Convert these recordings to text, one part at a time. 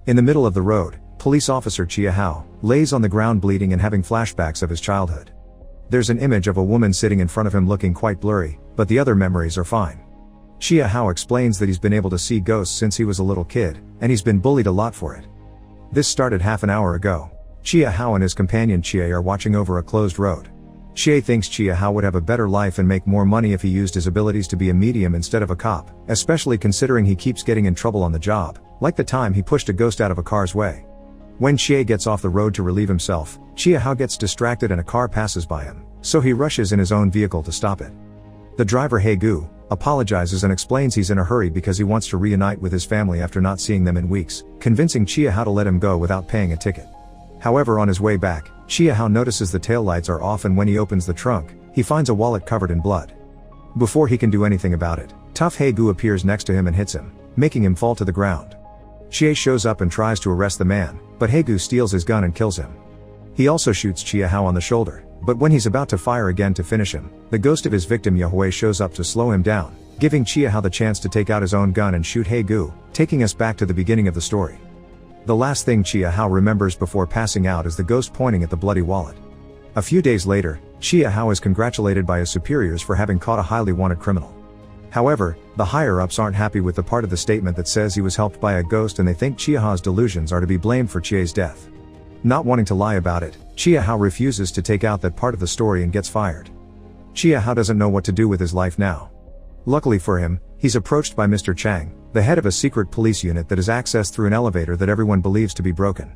In the middle of the road, police officer Chia Hao lays on the ground bleeding and having flashbacks of his childhood. There's an image of a woman sitting in front of him looking quite blurry, but the other memories are fine. Chia Hao explains that he's been able to see ghosts since he was a little kid, and he's been bullied a lot for it. This started half an hour ago. Chia Hao and his companion Chie are watching over a closed road. Chie thinks Chia Hao would have a better life and make more money if he used his abilities to be a medium instead of a cop, especially considering he keeps getting in trouble on the job, like the time he pushed a ghost out of a car's way. When Chie gets off the road to relieve himself, Chia Hao gets distracted and a car passes by him, so he rushes in his own vehicle to stop it. The driver He Gu apologizes and explains he's in a hurry because he wants to reunite with his family after not seeing them in weeks, convincing Chia Hao to let him go without paying a ticket. However, on his way back, Chia Hao notices the taillights are off, and when he opens the trunk, he finds a wallet covered in blood. Before he can do anything about it, tough He Gu appears next to him and hits him, making him fall to the ground. Chie shows up and tries to arrest the man, but He Gu steals his gun and kills him. He also shoots Chia Hao on the shoulder, but when he's about to fire again to finish him, the ghost of his victim Yahui shows up to slow him down, giving Chia Hao the chance to take out his own gun and shoot He Gu, taking us back to the beginning of the story. The last thing Chia Hao remembers before passing out is the ghost pointing at the bloody wallet. A few days later, Chia Hao is congratulated by his superiors for having caught a highly wanted criminal. However, the higher-ups aren't happy with the part of the statement that says he was helped by a ghost, and they think Chia Hao's delusions are to be blamed for Chie's death. Not wanting to lie about it, Chia Hao refuses to take out that part of the story and gets fired. Chia Hao doesn't know what to do with his life now. Luckily for him, he's approached by Mr. Chang, the head of a secret police unit that is accessed through an elevator that everyone believes to be broken.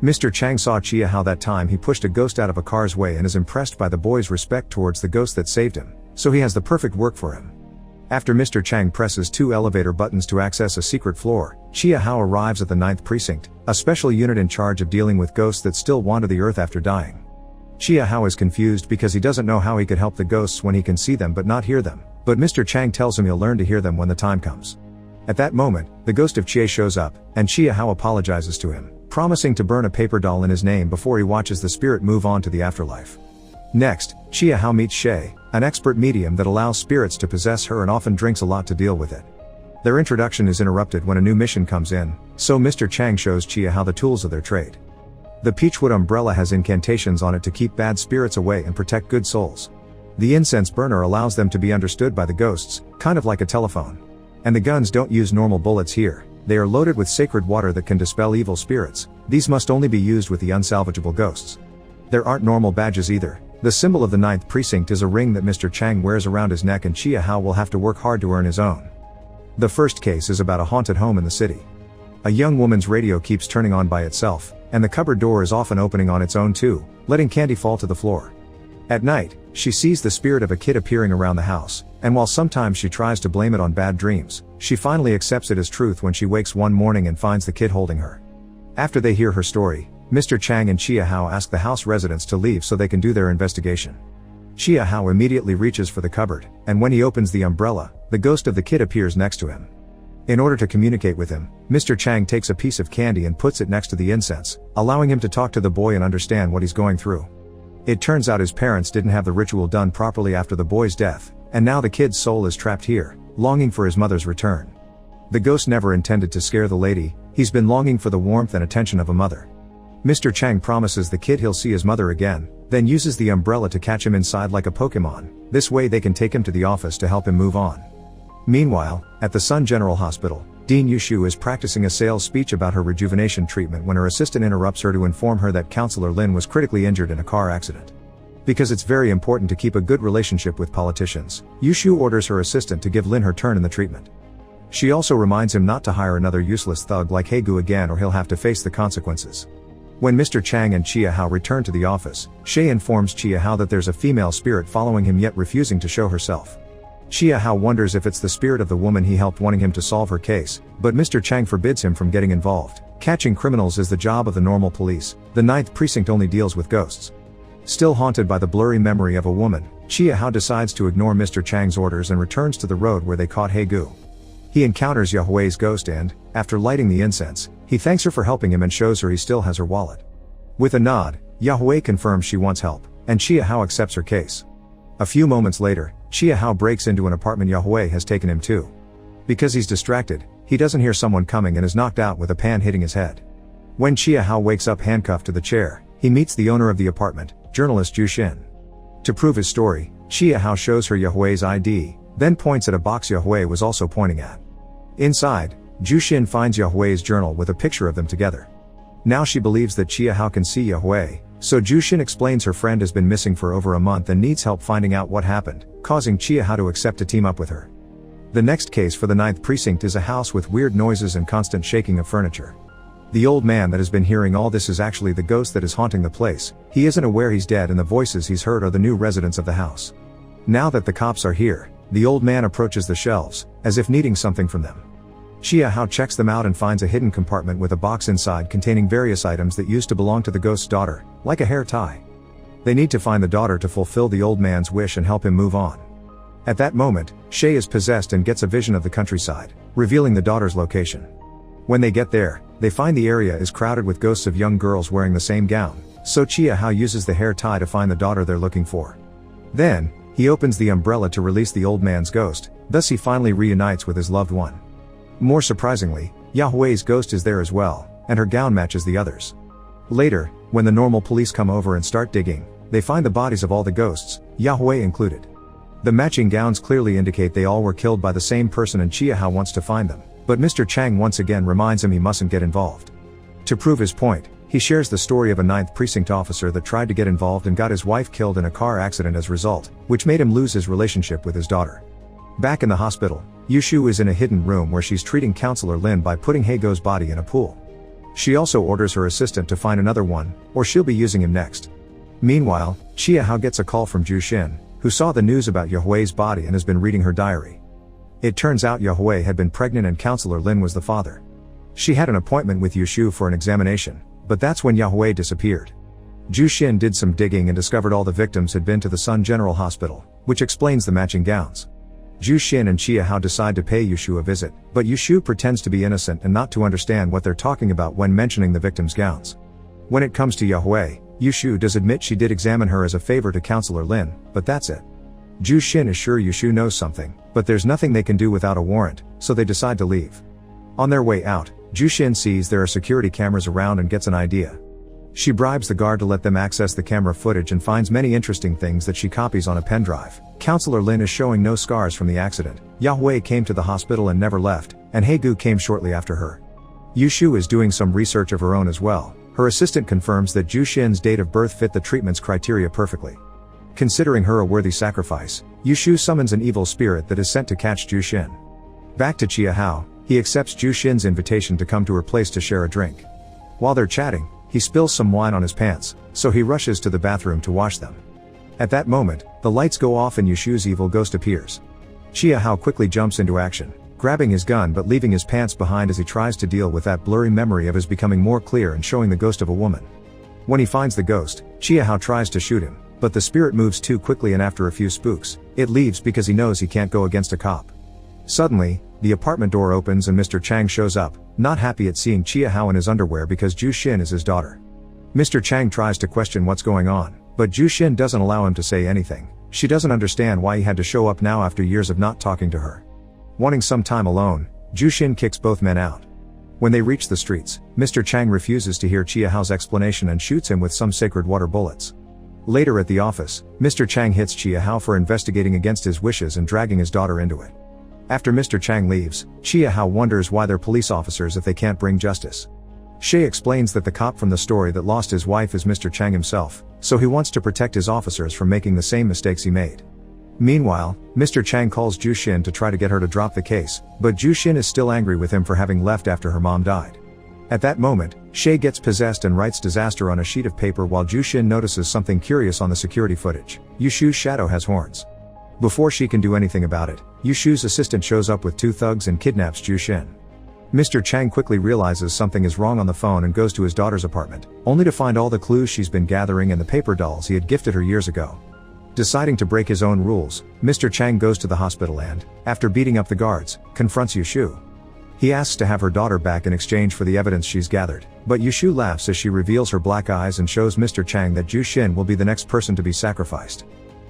Mr. Chang saw Chia Hao that time he pushed a ghost out of a car's way and is impressed by the boy's respect towards the ghost that saved him, so he has the perfect work for him. After Mr. Chang presses 2 elevator buttons to access a secret floor, Chia Hao arrives at the 9th Precinct, a special unit in charge of dealing with ghosts that still wander the earth after dying. Chia Hao is confused because he doesn't know how he could help the ghosts when he can see them but not hear them, but Mr. Chang tells him he'll learn to hear them when the time comes. At that moment, the ghost of Chie shows up, and Chia Hao apologizes to him, promising to burn a paper doll in his name before he watches the spirit move on to the afterlife. Next, Chia Hao meets Shay, an expert medium that allows spirits to possess her and often drinks a lot to deal with it. Their introduction is interrupted when a new mission comes in, so Mr. Chang shows Chia Hao the tools of their trade. The Peachwood umbrella has incantations on it to keep bad spirits away and protect good souls. The incense burner allows them to be understood by the ghosts, kind of like a telephone. And the guns don't use normal bullets here, they are loaded with sacred water that can dispel evil spirits. These must only be used with the unsalvageable ghosts. There aren't normal badges either. The symbol of the 9th Precinct is a ring that Mr. Chang wears around his neck, and Chia Hao will have to work hard to earn his own. The first case is about a haunted home in the city. A young woman's radio keeps turning on by itself, and the cupboard door is often opening on its own too, letting candy fall to the floor. At night, she sees the spirit of a kid appearing around the house, and while sometimes she tries to blame it on bad dreams, she finally accepts it as truth when she wakes one morning and finds the kid holding her. After they hear her story, Mr. Chang and Chia Hao ask the house residents to leave so they can do their investigation. Chia Hao immediately reaches for the cupboard, and when he opens the umbrella, the ghost of the kid appears next to him. In order to communicate with him, Mr. Chang takes a piece of candy and puts it next to the incense, allowing him to talk to the boy and understand what he's going through. It turns out his parents didn't have the ritual done properly after the boy's death, and now the kid's soul is trapped here, longing for his mother's return. The ghost never intended to scare the lady, he's been longing for the warmth and attention of a mother. Mr. Chang promises the kid he'll see his mother again, then uses the umbrella to catch him inside like a Pokemon. This way they can take him to the office to help him move on. Meanwhile, at the Sun General Hospital, Dean Yushu is practicing a sales speech about her rejuvenation treatment when her assistant interrupts her to inform her that Counselor Lin was critically injured in a car accident. Because it's very important to keep a good relationship with politicians, Yushu orders her assistant to give Lin her turn in the treatment. She also reminds him not to hire another useless thug like He Gu again, or he'll have to face the consequences. When Mr. Chang and Chia Hao return to the office, Shay informs Chia Hao that there's a female spirit following him yet refusing to show herself. Chia Hao wonders if it's the spirit of the woman he helped, wanting him to solve her case, but Mr. Chang forbids him from getting involved. Catching criminals is the job of the normal police, the 9th Precinct only deals with ghosts. Still haunted by the blurry memory of a woman, Chia Hao decides to ignore Mr. Chang's orders and returns to the road where they caught He Gu. He encounters Yahui's ghost and, after lighting the incense, he thanks her for helping him and shows her he still has her wallet. With a nod, Yahui confirms she wants help, and Chia Hao accepts her case. A few moments later, Chia Hao breaks into an apartment Yahui has taken him to. Because he's distracted, he doesn't hear someone coming and is knocked out with a pan hitting his head. When Chia Hao wakes up handcuffed to the chair, he meets the owner of the apartment, journalist Zhu Xin. To prove his story, Chia Hao shows her Yahui's ID, then points at a box Yahui was also pointing at. Inside, Zhu Xin finds Yahui's journal with a picture of them together. Now she believes that Chia Hao can see Yahui, so Zhu Xin explains her friend has been missing for over a month and needs help finding out what happened, causing Chia Hao to accept to team up with her. The next case for the 9th precinct is a house with weird noises and constant shaking of furniture. The old man that has been hearing all this is actually the ghost that is haunting the place. He isn't aware he's dead and the voices he's heard are the new residents of the house. Now that the cops are here, the old man approaches the shelves, as if needing something from them. Chia Hao checks them out and finds a hidden compartment with a box inside containing various items that used to belong to the ghost's daughter, like a hair tie. They need to find the daughter to fulfill the old man's wish and help him move on. At that moment, Shay is possessed and gets a vision of the countryside, revealing the daughter's location. When they get there, they find the area is crowded with ghosts of young girls wearing the same gown, so Chia Hao uses the hair tie to find the daughter they're looking for. Then, he opens the umbrella to release the old man's ghost, thus he finally reunites with his loved one. More surprisingly, Yahui's ghost is there as well, and her gown matches the others. Later, when the normal police come over and start digging, they find the bodies of all the ghosts, Yahui included. The matching gowns clearly indicate they all were killed by the same person and Chia Hao wants to find them, but Mr. Chang once again reminds him he mustn't get involved. To prove his point, he shares the story of a 9th precinct officer that tried to get involved and got his wife killed in a car accident as a result, which made him lose his relationship with his daughter. Back in the hospital, Yushu is in a hidden room where she's treating Counselor Lin by putting Heigo's body in a pool. She also orders her assistant to find another one, or she'll be using him next. Meanwhile, Chia Hao gets a call from Zhu Xin, who saw the news about Yahui's body and has been reading her diary. It turns out Yahui had been pregnant and Counselor Lin was the father. She had an appointment with Yushu for an examination, but that's when Yahui disappeared. Zhu Xin did some digging and discovered all the victims had been to the Sun General Hospital, which explains the matching gowns. Zhu Xin and Chia Hao decide to pay Yushu a visit, but Yushu pretends to be innocent and not to understand what they're talking about when mentioning the victims' gowns. When it comes to Yahui, Yushu does admit she did examine her as a favor to Counselor Lin, but that's it. Zhu Xin is sure Yushu knows something, but there's nothing they can do without a warrant, so they decide to leave. On their way out, Zhu Xin sees there are security cameras around and gets an idea. She bribes the guard to let them access the camera footage and finds many interesting things that she copies on a pen drive. Counselor Lin is showing no scars from the accident. Yahui came to the hospital and never left, and Heigu came shortly after her. Yushu is doing some research of her own as well. Her assistant confirms that Zhu Xin's date of birth fit the treatment's criteria perfectly. Considering her a worthy sacrifice, Yushu summons an evil spirit that is sent to catch Zhu Xin. Back to Chia Hao, he accepts Zhu Xin's invitation to come to her place to share a drink. While they're chatting, he spills some wine on his pants, so he rushes to the bathroom to wash them. At that moment, the lights go off and Yushu's evil ghost appears. Chia Hao quickly jumps into action, grabbing his gun but leaving his pants behind as he tries to deal with that blurry memory of his becoming more clear and showing the ghost of a woman. When he finds the ghost, Chia Hao tries to shoot him, but the spirit moves too quickly and after a few spooks, it leaves because he knows he can't go against a cop. Suddenly, the apartment door opens and Mr. Chang shows up, not happy at seeing Chia Hao in his underwear because Zhu Xin is his daughter. Mr. Chang tries to question what's going on, but Zhu Xin doesn't allow him to say anything. She doesn't understand why he had to show up now after years of not talking to her. Wanting some time alone, Zhu Xin kicks both men out. When they reach the streets, Mr. Chang refuses to hear Chia Hao's explanation and shoots him with some sacred water bullets. Later at the office, Mr. Chang hits Chia Hao for investigating against his wishes and dragging his daughter into it. After Mr. Chang leaves, Chia Hao wonders why they're police officers if they can't bring justice. Shay explains that the cop from the story that lost his wife is Mr. Chang himself, so he wants to protect his officers from making the same mistakes he made. Meanwhile, Mr. Chang calls Zhu Xin to try to get her to drop the case, but Zhu Xin is still angry with him for having left after her mom died. At that moment, Shay gets possessed and writes disaster on a sheet of paper while Zhu Xin notices something curious on the security footage. Yushu's shadow has horns. Before she can do anything about it, Yushu's assistant shows up with two thugs and kidnaps Zhu Xin. Mr. Chang quickly realizes something is wrong on the phone and goes to his daughter's apartment, only to find all the clues she's been gathering and the paper dolls he had gifted her years ago. Deciding to break his own rules, Mr. Chang goes to the hospital and, after beating up the guards, confronts Yushu. He asks to have her daughter back in exchange for the evidence she's gathered, but Yushu laughs as she reveals her black eyes and shows Mr. Chang that Zhu Xin will be the next person to be sacrificed.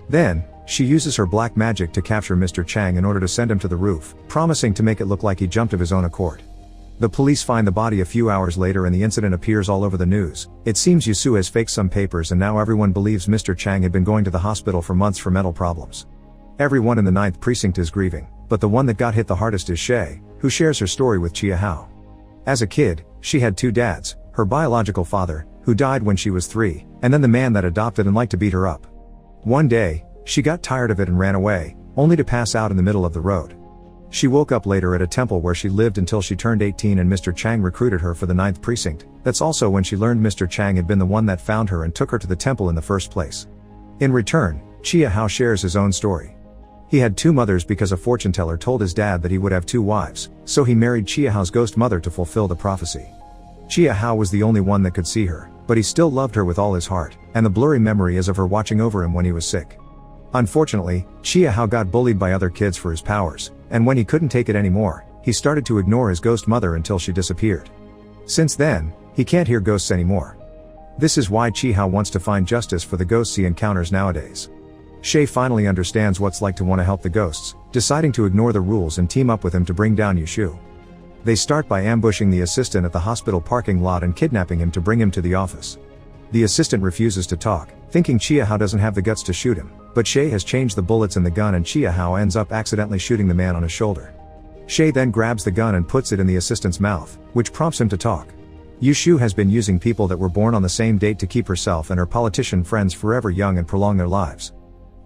Then, she uses her black magic to capture Mr. Chang in order to send him to the roof, promising to make it look like he jumped of his own accord. The police find the body a few hours later and the incident appears all over the news. It seems Yusu has faked some papers and now everyone believes Mr. Chang had been going to the hospital for months for mental problems. Everyone in the 9th precinct is grieving, but the one that got hit the hardest is Shay, who shares her story with Chia Hao. As a kid, she had 2 dads, her biological father, who died when she was 3, and then the man that adopted and liked to beat her up. One day, she got tired of it and ran away, only to pass out in the middle of the road. She woke up later at a temple where she lived until she turned 18 and Mr. Chang recruited her for the 9th precinct. That's also when she learned Mr. Chang had been the one that found her and took her to the temple in the first place. In return, Chia Hao shares his own story. He had 2 mothers because a fortune teller told his dad that he would have 2 wives, so he married Chia Hao's ghost mother to fulfill the prophecy. Chia Hao was the only one that could see her, but he still loved her with all his heart, and the blurry memory is of her watching over him when he was sick. Unfortunately, Chia Hao got bullied by other kids for his powers, and when he couldn't take it anymore, he started to ignore his ghost mother until she disappeared. Since then, he can't hear ghosts anymore. This is why Chia Hao wants to find justice for the ghosts he encounters nowadays. Shay finally understands what's like to want to help the ghosts, deciding to ignore the rules and team up with him to bring down Yusu. They start by ambushing the assistant at the hospital parking lot and kidnapping him to bring him to the office. The assistant refuses to talk, thinking Chia Hao doesn't have the guts to shoot him, but Shay has changed the bullets in the gun and Chia Hao ends up accidentally shooting the man on his shoulder. Shay then grabs the gun and puts it in the assistant's mouth, which prompts him to talk. Yusu has been using people that were born on the same date to keep herself and her politician friends forever young and prolong their lives.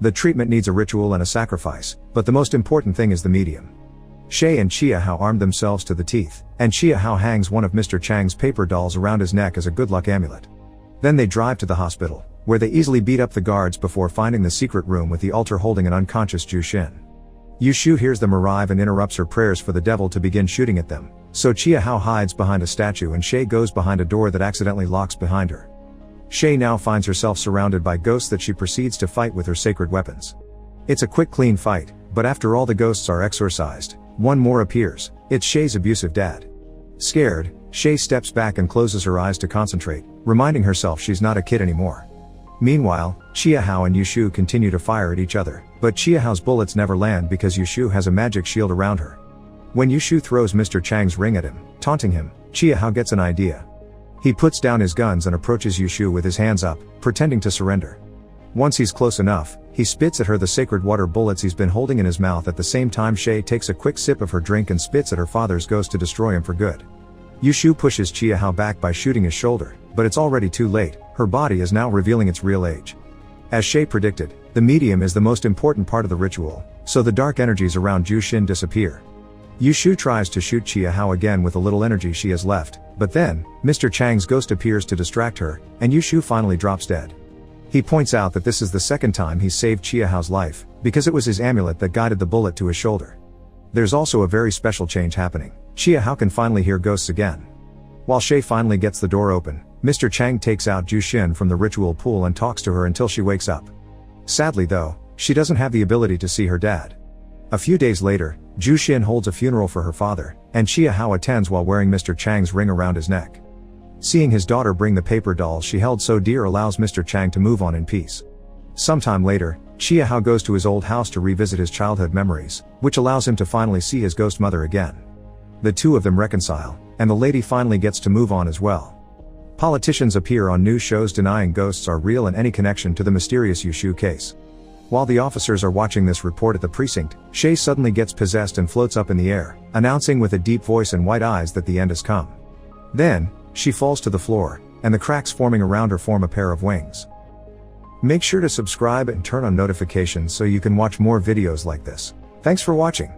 The treatment needs a ritual and a sacrifice, but the most important thing is the medium. Shay and Chia Hao armed themselves to the teeth, and Chia Hao hangs one of Mr. Chang's paper dolls around his neck as a good luck amulet. Then they drive to the hospital, where they easily beat up the guards before finding the secret room with the altar holding an unconscious Ju Xin. Yusu hears them arrive and interrupts her prayers for the devil to begin shooting at them, so Chia Hao hides behind a statue and Shay goes behind a door that accidentally locks behind her. Shay now finds herself surrounded by ghosts that she proceeds to fight with her sacred weapons. It's a quick clean fight, but after all the ghosts are exorcised, one more appears. It's Shay's abusive dad. Scared, Shay steps back and closes her eyes to concentrate, reminding herself she's not a kid anymore. Meanwhile, Chia Hao and Yusu continue to fire at each other, but Chia Hao's bullets never land because Yusu has a magic shield around her. When Yusu throws Mr. Chang's ring at him, taunting him, Chia Hao gets an idea. He puts down his guns and approaches Yusu with his hands up, pretending to surrender. Once he's close enough, he spits at her the sacred water bullets he's been holding in his mouth. At the same time, Shay takes a quick sip of her drink and spits at her father's ghost to destroy him for good. Yusu pushes Chia Hao back by shooting his shoulder, but it's already too late. Her body is now revealing its real age. As Shay predicted, the medium is the most important part of the ritual, so the dark energies around Ju Xin disappear. Yusu tries to shoot Chia Hao again with the little energy she has left, but then, Mr. Chang's ghost appears to distract her, and Yusu finally drops dead. He points out that this is the second time he's saved Chia Hao's life, because it was his amulet that guided the bullet to his shoulder. There's also a very special change happening. Chia Hao can finally hear ghosts again. While Shay finally gets the door open, Mr. Chang takes out Ju Xin from the ritual pool and talks to her until she wakes up. Sadly though, she doesn't have the ability to see her dad. A few days later, Ju Xin holds a funeral for her father, and Chia Hao attends while wearing Mr. Chang's ring around his neck. Seeing his daughter bring the paper dolls she held so dear allows Mr. Chang to move on in peace. Sometime later, Chia Hao goes to his old house to revisit his childhood memories, which allows him to finally see his ghost mother again. The two of them reconcile, and the lady finally gets to move on as well. Politicians appear on news shows denying ghosts are real and any connection to the mysterious Yusu case. While the officers are watching this report at the precinct, Shay suddenly gets possessed and floats up in the air, announcing with a deep voice and white eyes that the end has come. Then, she falls to the floor, and the cracks forming around her form a pair of wings. Make sure to subscribe and turn on notifications so you can watch more videos like this. Thanks for watching.